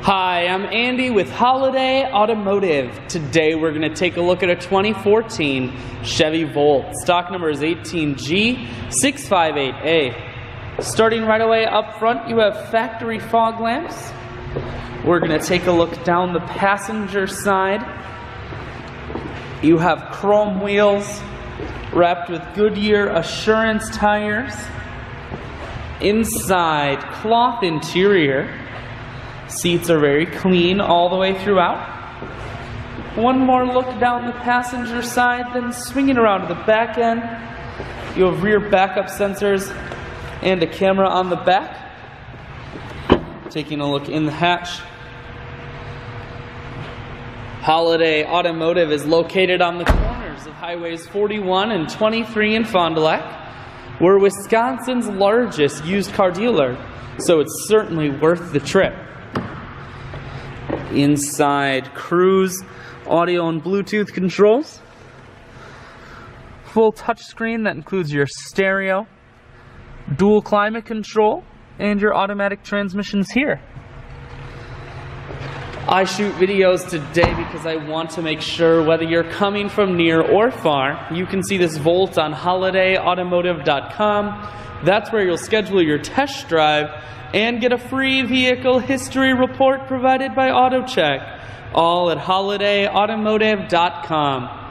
Hi, I'm Andy with Holiday Automotive. Today we're going to take a look at a 2014 Chevy Volt. Stock number is 18G658A. Starting right away up front, you have factory fog lamps. We're going to take a look down the passenger side. You have chrome wheels wrapped with Goodyear Assurance tires. Inside, cloth interior. Seats are very clean all the way throughout. One more look down the passenger side, then swinging around to the back end. You have rear backup sensors and a camera on the back. Taking a look in the hatch. Holiday Automotive is located on the corners of Highways 41 and 23 in Fond du Lac. We're Wisconsin's largest used car dealer, so it's certainly worth the trip. Inside, cruise, audio and Bluetooth controls. Full touchscreen that includes your stereo, dual climate control, and your automatic transmissions here. I shoot videos today because I want to make sure whether you're coming from near or far, you can see this Volt on holidayautomotive.com. That's where you'll schedule your test drive and get a free vehicle history report provided by AutoCheck, all at holidayautomotive.com.